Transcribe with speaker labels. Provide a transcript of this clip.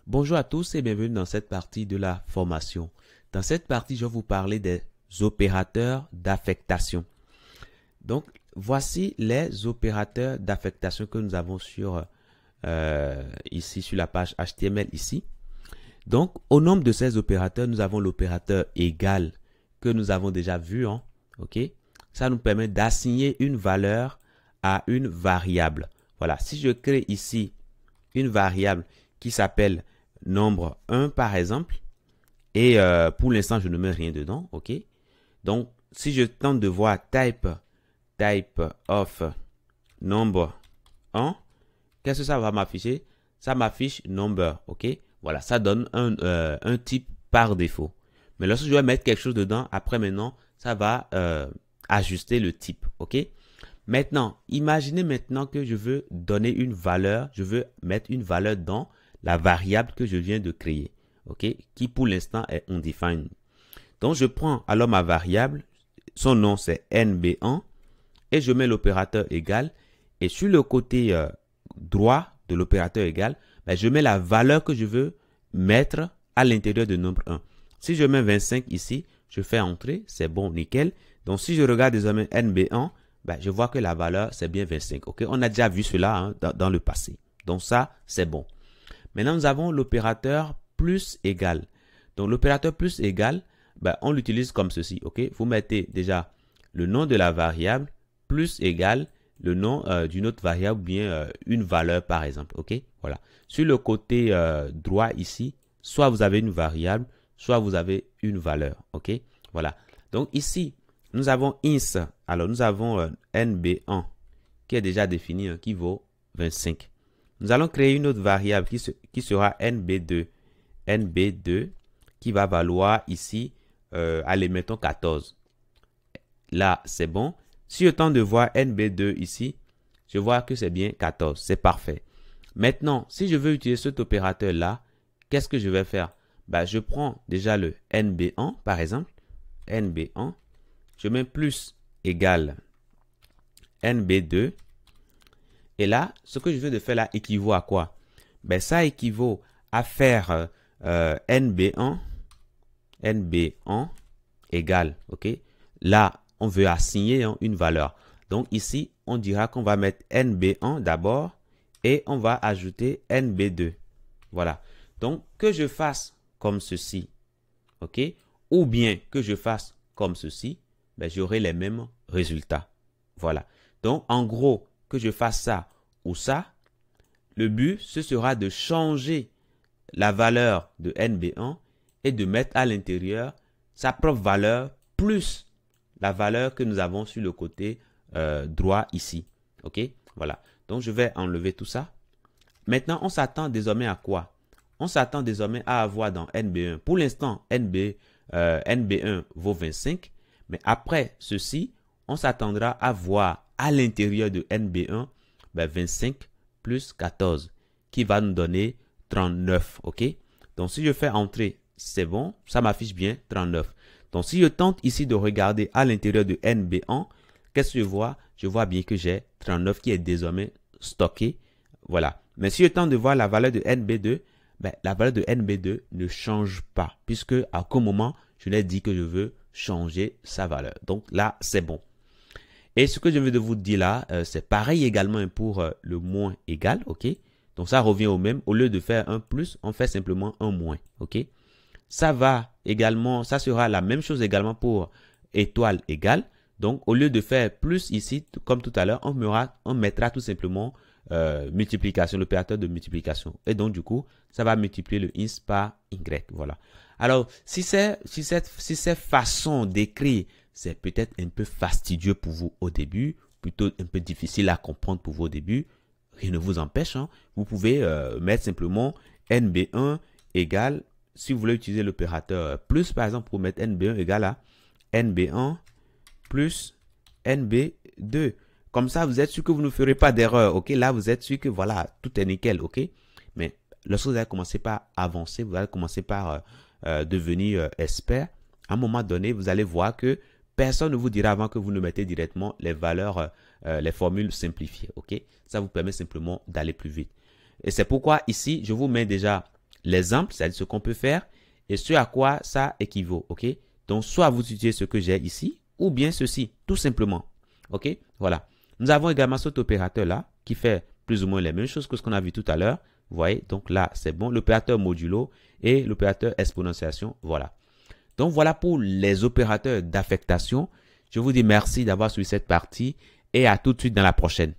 Speaker 1: Bonjour à tous et bienvenue dans cette partie de la formation. Dans cette partie, je vais vous parler des opérateurs d'affectation. Donc, voici les opérateurs d'affectation que nous avons ici sur la page HTML ici. Donc, au nombre de ces opérateurs, nous avons l'opérateur égal que nous avons déjà vu. OK? Ça nous permet d'assigner une valeur à une variable. Voilà, si je crée ici une variable qui s'appelle nombre 1 par exemple, et pour l'instant je ne mets rien dedans, ok. Donc si je tente de voir type of number 1, qu'est-ce que ça va m'afficher? Ça m'affiche number, ok. Voilà, ça donne un type par défaut. Mais lorsque je vais mettre quelque chose dedans, après maintenant, ça va ajuster le type, ok. Maintenant, imaginez maintenant que je veux donner une valeur, je veux mettre une valeur dans la variable que je viens de créer, ok, qui pour l'instant est undefined. Donc, je prends alors ma variable, son nom c'est nb1, et je mets l'opérateur égal, et sur le côté droit de l'opérateur égal, je mets la valeur que je veux mettre à l'intérieur de nombre 1. Si je mets 25 ici, je fais entrer, c'est bon, nickel. Donc, si je regarde désormais nb1, je vois que la valeur, c'est bien 25. Okay? On a déjà vu cela dans le passé. Donc, ça, c'est bon. Maintenant, nous avons l'opérateur plus égal. Donc, l'opérateur plus égal, on l'utilise comme ceci. Okay? Vous mettez déjà le nom de la variable plus égal le nom d'une autre variable ou bien une valeur, par exemple. Okay? Voilà. Sur le côté droit ici, soit vous avez une variable, soit vous avez une valeur. Okay? Voilà. Donc, ici, nous avons ins. Alors, nous avons nb1 qui est déjà défini, qui vaut 25. Nous allons créer une autre variable qui sera nb2. nb2 qui va valoir ici, allez, mettons 14. Là, c'est bon. Si je tente de voir nb2 ici, je vois que c'est bien 14. C'est parfait. Maintenant, si je veux utiliser cet opérateur-là, qu'est-ce que je vais faire? Je prends déjà le nb1, par exemple. nb1. Je mets plus égal nb2. Et là, ce que je viens de faire là équivaut à quoi? Ça équivaut à faire nb1 égale, ok? Là, on veut assigner une valeur. Donc ici, on dira qu'on va mettre nb1 d'abord et on va ajouter nb2. Voilà. Donc, que je fasse comme ceci, ok? Ou bien que je fasse comme ceci, j'aurai les mêmes résultats. Voilà. Donc, en gros, que je fasse ça ou ça, le but, ce sera de changer la valeur de nb1 et de mettre à l'intérieur sa propre valeur plus la valeur que nous avons sur le côté droit ici. OK? Voilà. Donc, je vais enlever tout ça. Maintenant, on s'attend désormais à quoi? On s'attend désormais à avoir dans nb1. Pour l'instant, nb1 vaut 25. Mais après ceci, on s'attendra à voir à l'intérieur de nb1 25 plus 14 qui va nous donner 39. OK? Donc, si je fais entrer, c'est bon. Ça m'affiche bien 39. Donc, si je tente ici de regarder à l'intérieur de nb1, qu'est-ce que je vois? Je vois bien que j'ai 39 qui est désormais stocké. Voilà. Mais si je tente de voir la valeur de nb2, la valeur de nb2 ne change pas puisque à aucun moment, je l'ai dit que je veux changer sa valeur. Donc là, c'est bon. Et ce que je veux de vous dire là, c'est pareil également pour le moins égal, ok? Donc ça revient au même. Au lieu de faire un plus, on fait simplement un moins, ok? Ça va également, ça sera la même chose également pour étoile égale. Donc au lieu de faire plus ici, comme tout à l'heure, on mettra tout simplement multiplication, l'opérateur de multiplication. Et donc du coup, ça va multiplier le ins par y. Voilà. Alors, si cette façon d'écrire, c'est peut-être un peu fastidieux pour vous au début, plutôt un peu difficile à comprendre pour vous au début, rien ne vous empêche. Vous pouvez mettre simplement nb1 égale, si vous voulez utiliser l'opérateur plus, par exemple, pour mettre nb1 égale à nb1 plus nb2. Comme ça, vous êtes sûr que vous ne ferez pas d'erreur. Ok, là, vous êtes sûr que voilà, tout est nickel. Ok, mais lorsque vous allez commencer par avancer, vous allez commencer par devenir expert. À un moment donné, vous allez voir que personne ne vous dira avant que vous ne mettez directement les valeurs, les formules simplifiées. Ok, ça vous permet simplement d'aller plus vite. Et c'est pourquoi ici, je vous mets déjà l'exemple, c'est-à-dire ce qu'on peut faire et ce à quoi ça équivaut. OK? Donc, soit vous utilisez ce que j'ai ici ou bien ceci, tout simplement. OK? Voilà. Nous avons également cet opérateur-là qui fait plus ou moins les mêmes choses que ce qu'on a vu tout à l'heure. Vous voyez? Donc là, c'est bon. L'opérateur modulo et l'opérateur exponentiation. Voilà. Donc, voilà pour les opérateurs d'affectation. Je vous dis merci d'avoir suivi cette partie et à tout de suite dans la prochaine.